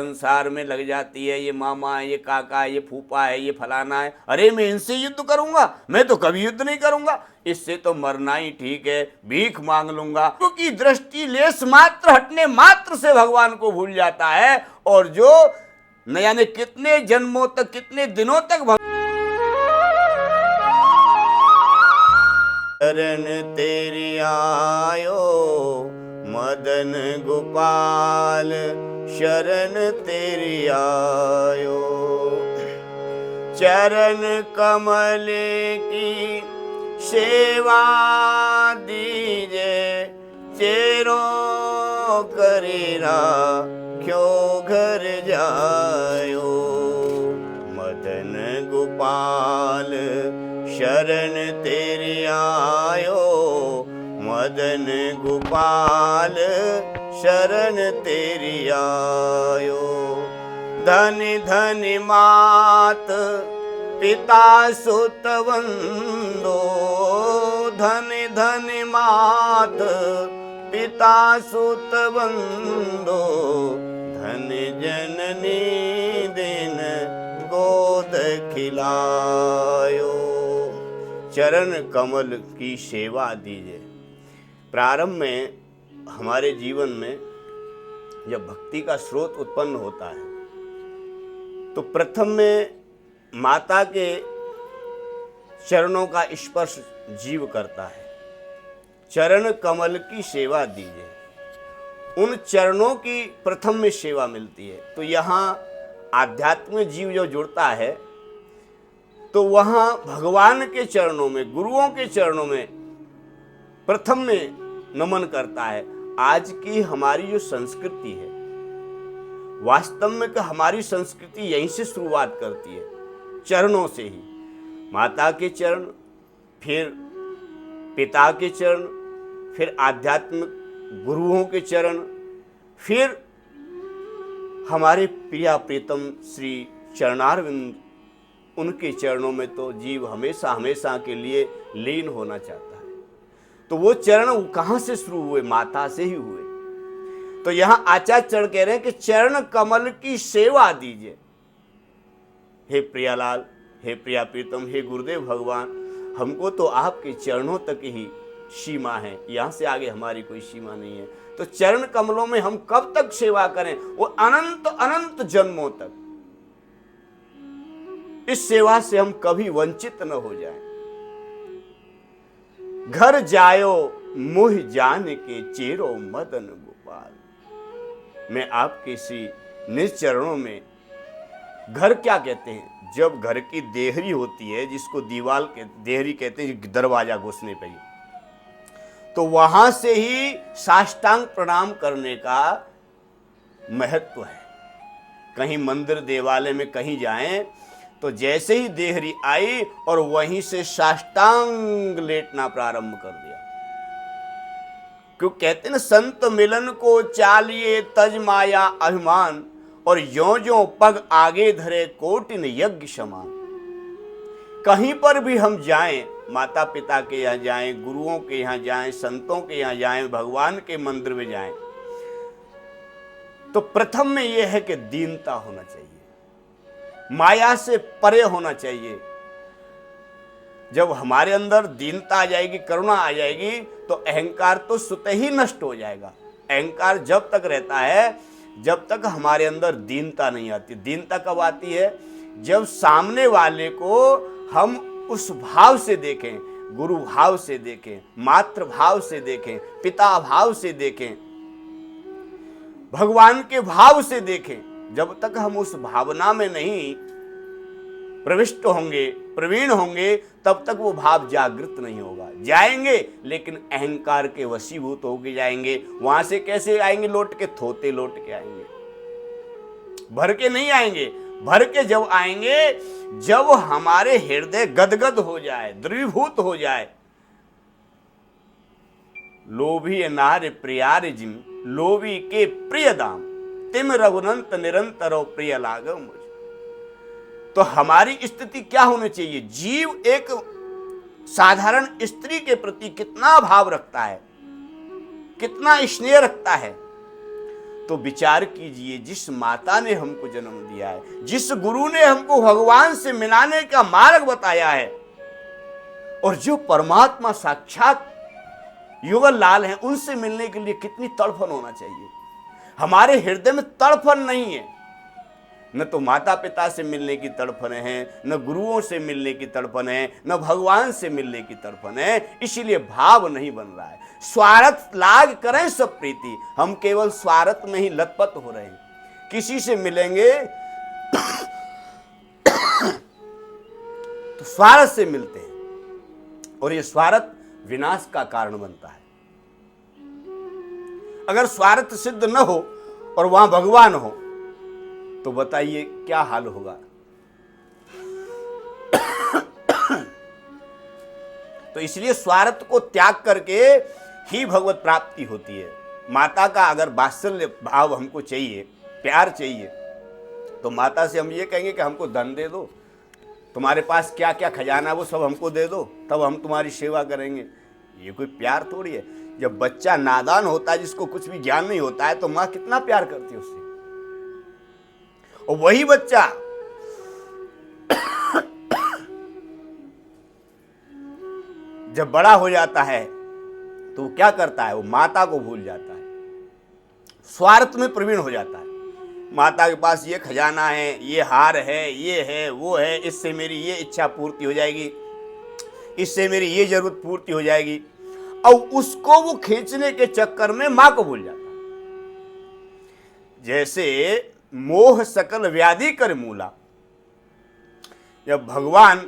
संसार में लग जाती है, ये मामा है, ये काका है, ये फूफा है, ये फलाना है। अरे मैं इनसे युद्ध करूंगा? मैं तो कभी युद्ध नहीं करूंगा, इससे तो मरना ही ठीक है, भीख मांग लूंगा। क्योंकि दृष्टि लेस मात्र हटने मात्र से भगवान को भूल जाता है, और जो न जाने कितने जन्मों तक, कितने दिनों तक शरण तेरी आयो मदन गोपाल, शरण तेरी आयो। चरण कमल की सेवा दीजे, चेरों करेरा क्यों घर जायो। मदन गोपाल शरण तेरी आयो, मदन गोपाल शरण तेरी आयो। धनि धनि मात पिता सुत वंदो, धनि धनि मात पिता सुत वंदो। धनि जननी दिन गोद खिलायो। चरण कमल की सेवा दीजिए। प्रारंभ में हमारे जीवन में जब भक्ति का स्रोत उत्पन्न होता है तो प्रथम में माता के चरणों का स्पर्श जीव करता है। चरण कमल की सेवा दीजिए, उन चरणों की प्रथम में सेवा मिलती है। तो यहाँ आध्यात्मिक जीव जो जुड़ता है तो वहाँ भगवान के चरणों में, गुरुओं के चरणों में प्रथम में नमन करता है। आज की हमारी जो संस्कृति है, वास्तव में कि हमारी संस्कृति यहीं से शुरुआत करती है, चरणों से ही। माता के चरण, फिर पिता के चरण, फिर आध्यात्मिक गुरुओं के चरण, फिर हमारे प्रिया प्रीतम श्री चरणारविंद, उनके चरणों में तो जीव हमेशा हमेशा के लिए लीन होना चाहता है। तो वो चरण कहाँ से शुरू हुए? माता से ही हुए। तो यहाँ आचार्य चरण कह रहे हैं कि चरण कमल की सेवा दीजिए। हे प्रियालाल, हे प्रिया प्रीतम, हे गुरुदेव भगवान, हमको तो आपके चरणों तक ही सीमा है, यहाँ से आगे हमारी कोई सीमा नहीं है। तो चरण कमलों में हम कब तक सेवा करें? वो अनंत अनंत जन्मों तक। इस सेवा से हम कभी वंचित न हो जाएं। घर जायो मुह जान के चेरो मदन गोपाल। मैं आपके सी निज चरणों में, घर क्या कहते हैं? जब घर की देहरी होती है, जिसको दीवाल के देहरी कहते हैं, दरवाजा घुसने पे, तो वहां से ही साष्टांग प्रणाम करने का महत्व है। कहीं मंदिर देवालय में कहीं जाएं तो जैसे ही देहरी आई और वहीं से साष्टांग लेटना प्रारंभ कर दिया। क्यों कहते ना, संत मिलन को चालिए तज माया अभिमान, और यों जो पग आगे धरे कोटिन यज्ञ समान। कहीं पर भी हम जाएं, माता पिता के यहाँ जाएं, गुरुओं के यहाँ जाएं, संतों के यहाँ जाएं, भगवान के मंदिर में जाएं, तो प्रथम में यह है कि दीनता होना चाहिए, माया से परे होना चाहिए। जब हमारे अंदर दीनता आ जाएगी, करुणा आ जाएगी, तो अहंकार तो स्वतः ही नष्ट हो जाएगा। अहंकार जब तक रहता है, जब तक हमारे अंदर दीनता नहीं आती। दीनता कब आती है? जब सामने वाले को हम उस भाव से देखें, गुरु भाव से देखें, मातृ भाव से देखें, पिता भाव से देखें, भगवान के भाव से देखें। जब तक हम उस भावना में नहीं प्रविष्ट होंगे, प्रवीण होंगे, तब तक वो भाव जागृत नहीं होगा। जाएंगे लेकिन अहंकार के वशीभूत होके जाएंगे। वहां से कैसे आएंगे? लौट के थोते लौट के आएंगे, भर के नहीं आएंगे। भर के जब आएंगे, जब हमारे हृदय गदगद हो जाए, द्रवीभूत हो जाए। लोभी नार प्रियार जिम, लोभी के प्रिय दाम, तिम रघुनंत निरंतरो प्रिय लागो मुझ। तो हमारी स्थिति क्या होनी चाहिए? जीव एक साधारण स्त्री के प्रति कितना भाव रखता है, कितना स्नेह रखता है, तो विचार कीजिए, जिस माता ने हमको जन्म दिया है, जिस गुरु ने हमको भगवान से मिलाने का मार्ग बताया है, और जो परमात्मा साक्षात युगल लाल हैं, उनसे मिलने के लिए कितनी तड़फन होना चाहिए। हमारे हृदय में तड़फन नहीं है, न तो माता पिता से मिलने की तड़फन है, न गुरुओं से मिलने की तड़फन है, न भगवान से मिलने की तड़फन है। इसीलिए भाव नहीं बन रहा है। स्वार्थ लाग करें सब प्रीति, हम केवल स्वार्थ में ही लतपत हो रहे हैं। किसी से मिलेंगे तो स्वार्थ से मिलते हैं, और ये स्वार्थ विनाश का कारण बनता है। अगर स्वार्थ सिद्ध न हो और वहां भगवान हो तो बताइए क्या हाल होगा। तो इसलिए स्वार्थ को त्याग करके ही भगवत प्राप्ति होती है। माता का अगर वात्सल्य भाव हमको चाहिए, प्यार चाहिए, तो माता से हम ये कहेंगे कि हमको धन दे दो, तुम्हारे पास क्या क्या खजाना वो सब हमको दे दो, तब हम तुम्हारी सेवा करेंगे। ये कोई प्यार थोड़ी है। जब बच्चा नादान होता है, जिसको कुछ भी ज्ञान नहीं होता है, तो माँ कितना प्यार करती है उससे। और वही बच्चा जब बड़ा हो जाता है तो वो क्या करता है, वो माता को भूल जाता है, स्वार्थ में प्रवीण हो जाता है। माता के पास ये खजाना है, ये हार है, ये है, वो है, इससे मेरी ये इच्छा पूर्ति हो जाएगी, इससे मेरी ये जरूरत पूर्ति हो जाएगी, और उसको वो खींचने के चक्कर में मां को भूल जाता है। जैसे मोह सकल व्याधि कर मूला, जब भगवान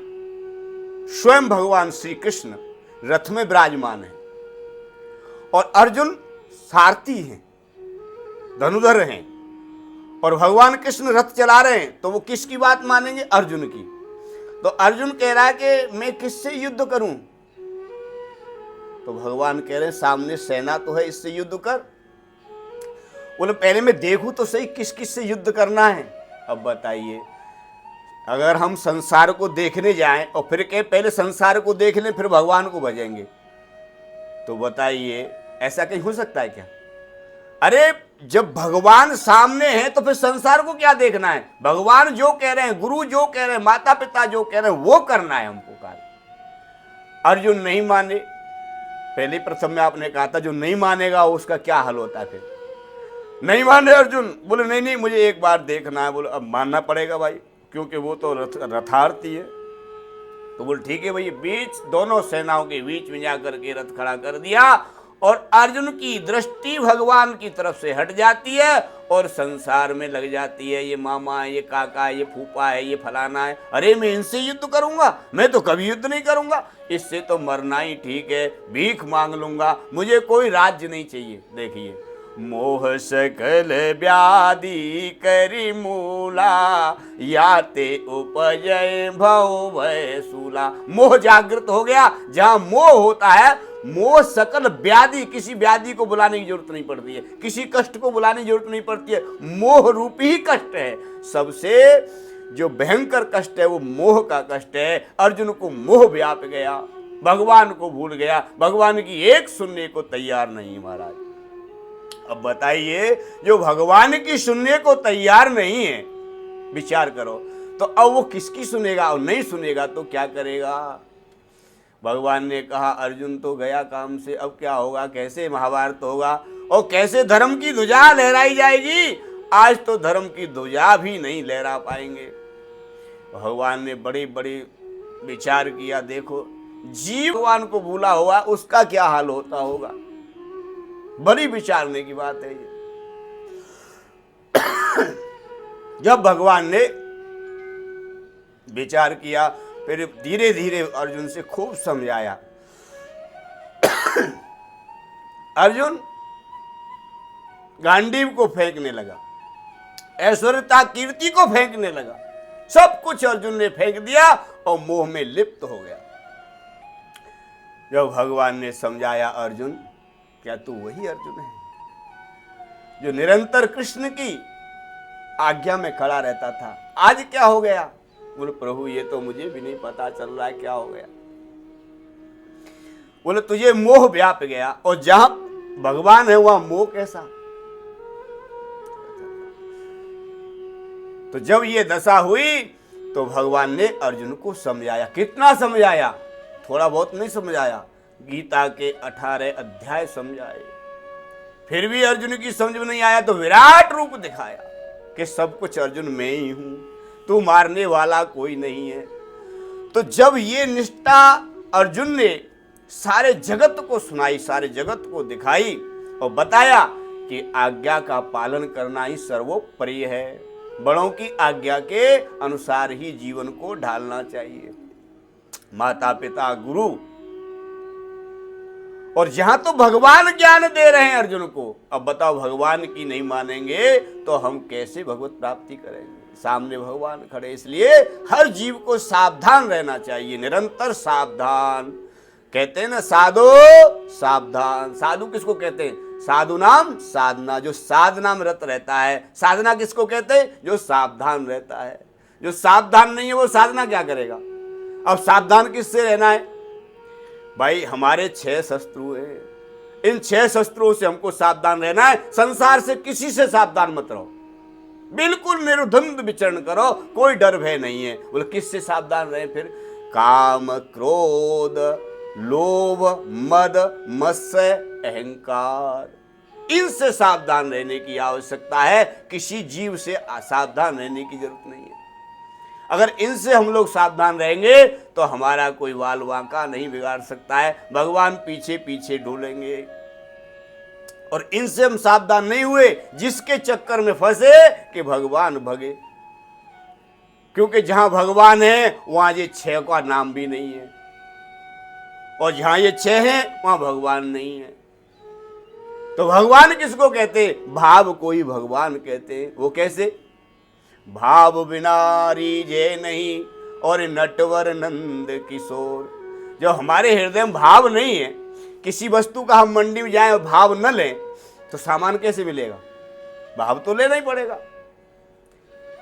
स्वयं भगवान श्री कृष्ण रथ में विराजमान है और अर्जुन सारथी हैं, धनुधर हैं, और भगवान कृष्ण रथ चला रहे हैं, तो वो किसकी बात मानेंगे? अर्जुन की। तो अर्जुन कह रहा है कि मैं किससे युद्ध करूं? तो भगवान कह रहे हैं सामने सेना तो है, इससे युद्ध कर। बोले पहले मैं देखूं तो सही किस किस से युद्ध करना है। अब बताइए, अगर हम संसार को देखने जाएं और फिर कहें पहले संसार को देख लें फिर भगवान को भजेंगे, तो बताइए ऐसा कहीं हो सकता है क्या? अरे जब भगवान सामने है तो फिर संसार को क्या देखना है? भगवान जो कह रहे हैं, गुरु जो कह रहे हैं, माता पिता जो कह रहे हैं, वो करना है हमको कार्य। अर्जुन नहीं माने। पहले प्रथम में आपने कहा था जो नहीं मानेगा उसका क्या हाल होता है। फिर नहीं माने अर्जुन, बोले नहीं नहीं मुझे एक बार देखना है। बोले अब मानना पड़ेगा भाई, क्योंकि वो तो रथार्थी है। तो बोले ठीक है भाई। बीच दोनों सेनाओं के बीच में जाकर के रथ खड़ा कर दिया और अर्जुन की दृष्टि भगवान की तरफ से हट जाती है और संसार में लग जाती है। ये मामा है, ये काका है, ये फूफा है, ये फलाना है। अरे मैं इनसे युद्ध करूंगा? मैं तो कभी युद्ध नहीं करूंगा, इससे तो मरना ही ठीक है, भीख मांग लूंगा, मुझे कोई राज्य नहीं चाहिए। देखिए, मोह सकल व्याधि करि मूला, याते उपजय भव भय सूला। मोह जागृत हो गया। जहां मोह होता है, मोह सकल व्याधि, किसी व्याधि को बुलाने की जरूरत नहीं पड़ती है, किसी कष्ट को बुलाने की जरूरत नहीं पड़ती है। मोह रूपी ही कष्ट है। सबसे जो भयंकर कष्ट है वो मोह का कष्ट है। अर्जुन को मोह व्याप गया, भगवान को भूल गया, भगवान की एक सुनने को तैयार नहीं महाराज। अब बताइए, जो भगवान की सुनने को तैयार नहीं है, विचार करो, तो अब वो किसकी सुनेगा? और नहीं सुनेगा तो क्या करेगा? भगवान ने कहा अर्जुन तो गया काम से, अब क्या होगा? कैसे महाभारत होगा और कैसे धर्म की ध्वजा लहराई जाएगी? आज तो धर्म की ध्वजा भी नहीं लहरा पाएंगे। भगवान ने बड़ी बड़ी विचार किया। देखो, जीव भगवान को भूला हुआ, उसका क्या हाल होता होगा? बड़ी विचारने की बात है ये। जब भगवान ने विचार किया, फिर धीरे धीरे अर्जुन से खूब समझाया। अर्जुन गांडीव को फेंकने लगा, ऐश्वर्यता कीर्ति को फेंकने लगा, सब कुछ अर्जुन ने फेंक दिया और मोह में लिप्त हो गया। जब भगवान ने समझाया, अर्जुन क्या तू वही अर्जुन है जो निरंतर कृष्ण की आज्ञा में खड़ा रहता था? आज क्या हो गया? बोले प्रभु ये तो मुझे भी नहीं पता चल रहा है क्या हो गया। बोले तुझे मोह व्याप गया, और जहां भगवान है वहां मोह कैसा? तो जब ये दशा हुई तो भगवान ने अर्जुन को समझाया। कितना समझाया? थोड़ा बहुत नहीं समझाया, गीता के 18 अध्याय समझाए। फिर भी अर्जुन की समझ में नहीं आया तो विराट रूप दिखाया कि सब कुछ अर्जुन मैं ही हूं, तू मारने वाला कोई नहीं है। तो जब ये निष्ठा अर्जुन ने सारे जगत को सुनाई, सारे जगत को दिखाई और बताया कि आज्ञा का पालन करना ही सर्वोपरि है, बड़ों की आज्ञा के अनुसार ही जीवन को ढालना चाहिए। माता पिता गुरु, और जहां तो भगवान ज्ञान दे रहे हैं अर्जुन को, अब बताओ भगवान की नहीं मानेंगे तो हम कैसे भगवत प्राप्ति करेंगे? सामने भगवान खड़े। इसलिए हर जीव को सावधान रहना चाहिए, निरंतर सावधान। कहते हैं ना साधो सावधान। साधु किसको कहते हैं? साधु नाम साधना, जो साधना में रत रहता है। साधना किसको कहते हैं? जो सावधान रहता है। जो सावधान नहीं है वो साधना क्या करेगा? अब सावधान किससे रहना है भाई? हमारे 6 शत्रु हैं, इन 6 शत्रुओं से हमको सावधान रहना है। संसार से किसी से सावधान मत रहो, बिल्कुल निर्द्वंद विचरण करो, कोई डर भय नहीं है। बोले किससे सावधान रहे फिर? काम क्रोध लोभ मद मत्सर्य अहंकार, इनसे सावधान रहने की आवश्यकता है। किसी जीव से असावधान रहने की जरूरत नहीं है। अगर इनसे हम लोग सावधान रहेंगे तो हमारा कोई वाल वांका नहीं बिगाड़ सकता है। भगवान पीछे पीछे डोलेंगे। और इनसे हम सावधान नहीं हुए, जिसके चक्कर में फंसे कि भगवान भगे। क्योंकि जहां भगवान है वहां ये 6 का नाम भी नहीं है, और जहां ये 6 हैं वहां भगवान नहीं है। तो भगवान किसको कहते? भाव को ही भगवान कहते हैं। वो कैसे? भाव बिना रीजे नहीं और नटवर नंद किशोर। जो हमारे हृदय में भाव नहीं है, किसी वस्तु का हम मंडी में जाएं और भाव न लें तो सामान कैसे मिलेगा? भाव तो लेना ही पड़ेगा।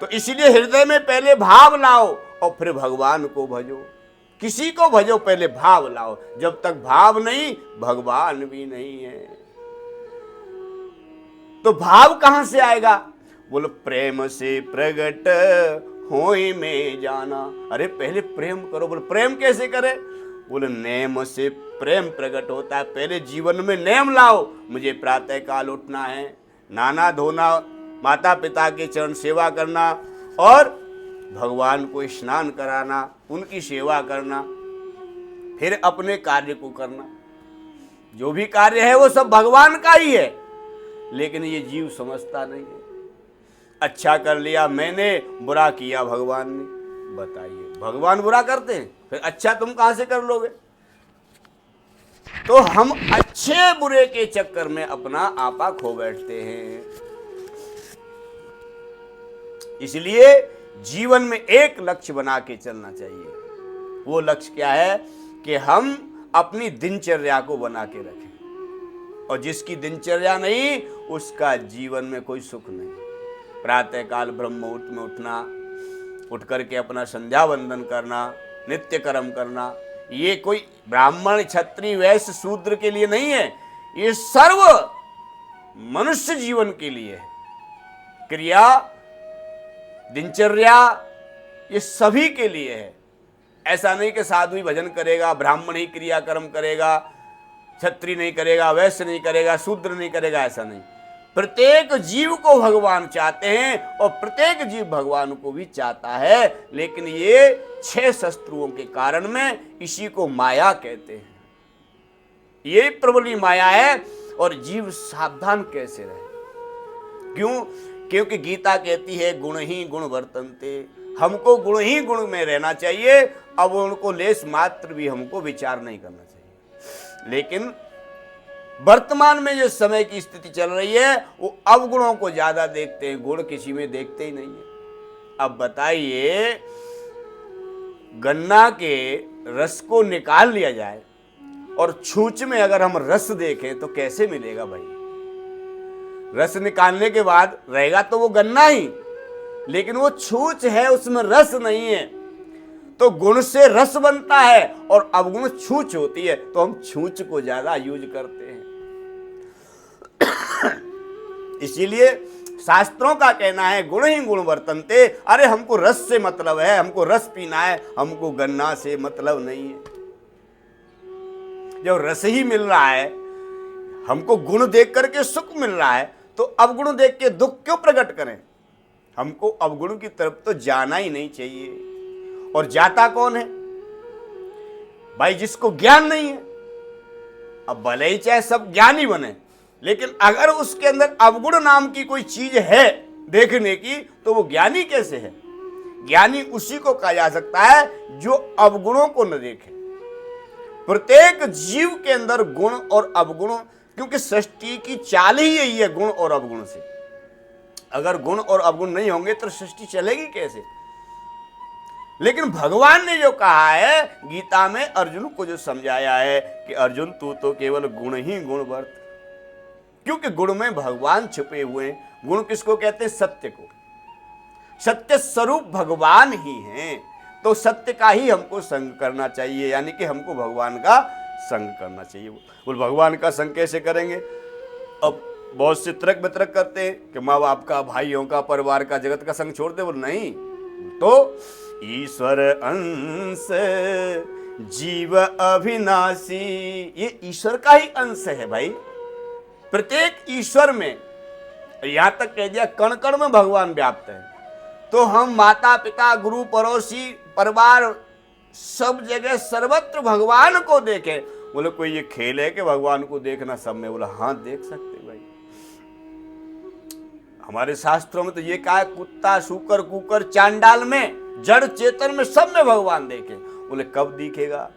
तो इसीलिए हृदय में पहले भाव लाओ और फिर भगवान को भजो। किसी को भजो, पहले भाव लाओ। जब तक भाव नहीं भगवान भी नहीं है। तो भाव कहां से आएगा? बोलो प्रेम से प्रगट होए में जाना। अरे पहले प्रेम करो। बोले प्रेम कैसे करे? बोले नेम से प्रेम प्रकट होता है। पहले जीवन में नेम लाओ। मुझे प्रातः काल उठना है, नहाना धोना, माता पिता के चरण सेवा करना और भगवान को स्नान कराना, उनकी सेवा करना, फिर अपने कार्य को करना। जो भी कार्य है वो सब भगवान का ही है, लेकिन ये जीव समझता नहीं है। अच्छा कर लिया मैंने, बुरा किया भगवान ने। बताइए, भगवान बुरा करते हैं, फिर अच्छा तुम कहां से कर लोगे? तो हम अच्छे बुरे के चक्कर में अपना आपा खो बैठते हैं। इसलिए जीवन में एक लक्ष्य बना के चलना चाहिए। वो लक्ष्य क्या है? कि हम अपनी दिनचर्या को बना के रखें, और जिसकी दिनचर्या नहीं उसका जीवन में कोई सुख नहीं। प्रातः काल ब्रह्म मुहूर्त में उठना, उठ करके अपना संध्या वंदन करना, नित्य कर्म करना, ये कोई ब्राह्मण क्षत्रिय वैश्य शूद्र के लिए नहीं है, ये सर्व मनुष्य जीवन के लिए है। क्रिया दिनचर्या ये सभी के लिए है। ऐसा नहीं कि साधु ही भजन करेगा, ब्राह्मण ही क्रिया कर्म करेगा, क्षत्रिय नहीं करेगा, वैश्य नहीं करेगा, शूद्र नहीं करेगा, ऐसा नहीं। प्रत्येक जीव को भगवान चाहते हैं और प्रत्येक जीव भगवान को भी चाहता है, लेकिन ये 6 शत्रुओं के कारण में इसी को माया कहते हैं। ये प्रबली माया है, और जीव सावधान कैसे रहे? क्यों? क्योंकि गीता कहती है गुण ही गुण वर्तन्ते। हमको गुण ही गुण में रहना चाहिए। अब उनको लेस मात्र भी हमको विचार नहीं करना चाहिए। लेकिन वर्तमान में जो समय की स्थिति चल रही है वो अवगुणों को ज्यादा देखते हैं, गुण किसी में देखते ही नहीं है। अब बताइए, गन्ना के रस को निकाल लिया जाए और छूछ में अगर हम रस देखें तो कैसे मिलेगा भाई? रस निकालने के बाद रहेगा तो वो गन्ना ही, लेकिन वो छूछ है, उसमें रस नहीं है। तो गुण से रस बनता है और अवगुण छूछ होती है, तो हम छूछ को ज्यादा यूज करते हैं। इसीलिए शास्त्रों का कहना है गुण ही गुण वर्तनते। अरे हमको रस से मतलब है, हमको रस पीना है, हमको गन्ना से मतलब नहीं है। जब रस ही मिल रहा है, हमको गुण देख करके सुख मिल रहा है, तो अवगुण देख के दुख क्यों प्रकट करें? हमको अवगुण की तरफ तो जाना ही नहीं चाहिए। और जाता कौन है भाई? जिसको ज्ञान नहीं है। अब भले ही चाहे सब ज्ञानी बने, लेकिन अगर उसके अंदर अवगुण नाम की कोई चीज है देखने की, तो वो ज्ञानी कैसे है? ज्ञानी उसी को कहा जा सकता है जो अवगुणों को न देखे। प्रत्येक जीव के अंदर गुण और अवगुण, क्योंकि सृष्टि की चाल ही यही है गुण और अवगुण से। अगर गुण और अवगुण नहीं होंगे तो सृष्टि चलेगी कैसे? लेकिन भगवान ने जो कहा है गीता में, अर्जुन को जो समझाया है कि अर्जुन तू तो केवल गुण ही गुण वर्त, क्योंकि गुण में भगवान छुपे हुए हैं। गुण किसको कहते हैं? सत्य को। सत्य स्वरूप भगवान ही हैं, तो सत्य का ही हमको संग करना चाहिए, यानी कि हमको भगवान का संग करना चाहिए। बोल भगवान का संग कैसे करेंगे? अब बहुत से तर्क वितर्क करते हैं कि माँ बाप का, भाइयों का, परिवार का, जगत का संग छोड़ दे। बोल नहीं, तो ईश्वर अंश जीव अविनाशी, ये ईश्वर का ही अंश है भाई। प्रत्येक ईश्वर में, यहां तक कह दिया कण कण में भगवान व्याप्त है। तो हम माता पिता, गुरु, पड़ोसी, परिवार, सब जगह सर्वत्र भगवान को देखें। बोले कोई ये खेल है कि भगवान को देखना सब में? बोला हाँ, देख सकते भाई। हमारे शास्त्रों में तो ये कहा है कुत्ता, सूकर, कुकर, चांडाल में, जड़ चेतन में, सब में भगवान देखे। बोले कब दिखेगा?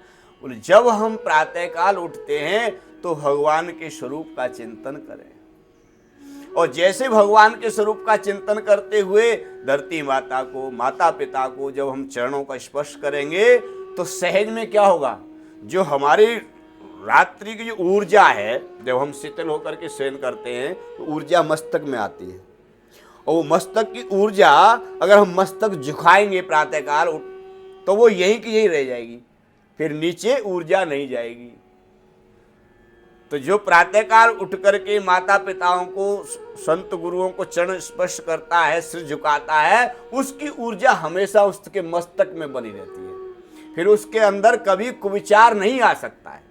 बोले जब हम प्रातःकाल उठते हैं तो भगवान के स्वरूप का चिंतन करें। और जैसे भगवान के स्वरूप का चिंतन करते हुए धरती माता को, माता पिता को जब हम चरणों का स्पर्श करेंगे, तो सहज में क्या होगा? जो हमारी रात्रि की जो ऊर्जा है, जब हम शीतल होकर के शयन करते हैं तो ऊर्जा मस्तक में आती है। और वो मस्तक की ऊर्जा अगर हम मस्तक झुकाएंगे प्रातःकाल, तो वो यहीं की यहीं रह जाएगी, फिर नीचे ऊर्जा नहीं जाएगी। तो जो प्रातःकाल उठ करके माता पिताओं को, संत गुरुओं को चरण स्पर्श करता है, सिर झुकाता है, उसकी ऊर्जा हमेशा उसके मस्तक में बनी रहती है। फिर उसके अंदर कभी कुविचार नहीं आ सकता है।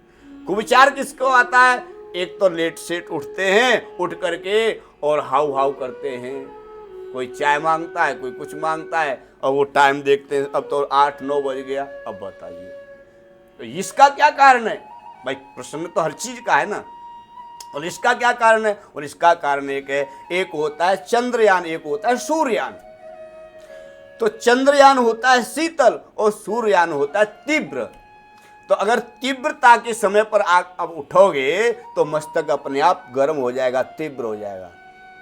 कुविचार किसको आता है? एक तो लेट सेट उठते हैं, उठ करके और हाउ हाउ करते हैं, कोई चाय मांगता है, कोई कुछ मांगता है, और वो टाइम देखते हैं, अब तो 8-9 बज गया। अब बताइए तो इसका क्या कारण है भाई? प्रश्न तो हर चीज का है ना। और इसका क्या कारण है? और इसका कारण एक है, एक होता है चंद्रयान, एक होता है सूर्ययान। तो चंद्रयान होता है शीतल और सूर्ययान होता है तीव्र। तो अगर तीव्रता के समय पर आप अब उठोगे तो मस्तक अपने आप गर्म हो जाएगा, तीव्र हो जाएगा,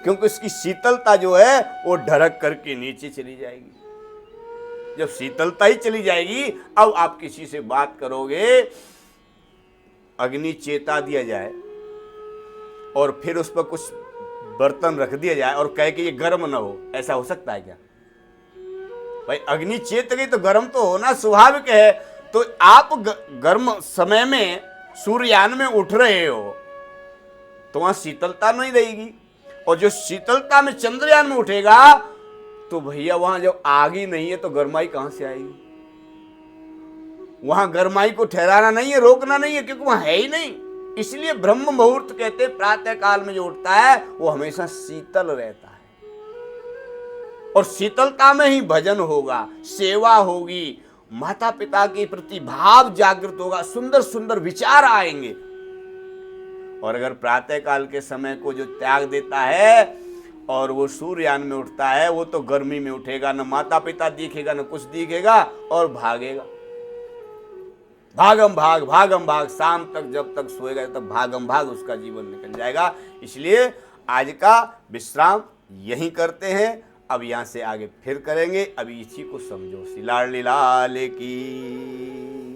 क्योंकि इसकी शीतलता जो है वो ढरक करके नीचे चली जाएगी। जब शीतलता ही चली जाएगी, अब आप किसी से बात करोगे, अग्नि चेता दिया जाए और फिर उस पर कुछ बर्तन रख दिया जाए और कहे कि ये गर्म ना हो, ऐसा हो सकता है क्या भाई? अग्नि चेत गई तो गर्म तो होना स्वाभाविक है। तो आप गर्म समय में सूर्ययान में उठ रहे हो तो वहां शीतलता नहीं रहेगी, और जो शीतलता में चंद्रयान में उठेगा तो भैया वहां जब आग ही नहीं है तो गर्माई कहां से आएगी? वहां गर्माई को ठहराना नहीं है, रोकना नहीं है, क्योंकि वहां है ही नहीं। इसलिए ब्रह्म मुहूर्त कहते हैं, प्रातः काल में जो उठता है वो हमेशा शीतल रहता है, और शीतलता में ही भजन होगा, सेवा होगी, माता पिता के प्रति भाव जागृत होगा, सुंदर सुंदर विचार आएंगे। और अगर प्रातः काल के समय को जो त्याग देता है और वो सूर्ययान में उठता है, वो तो गर्मी में उठेगा, न माता पिता दिखेगा, न कुछ दिखेगा, और भागेगा, भागम भाग, शाम तक जब तक सोएगा तब भागम भाग उसका जीवन निकल जाएगा। इसलिए आज का विश्राम यहीं करते हैं, अब यहाँ से आगे फिर करेंगे। अभी इसी को समझो। श्री लाडली लाल की।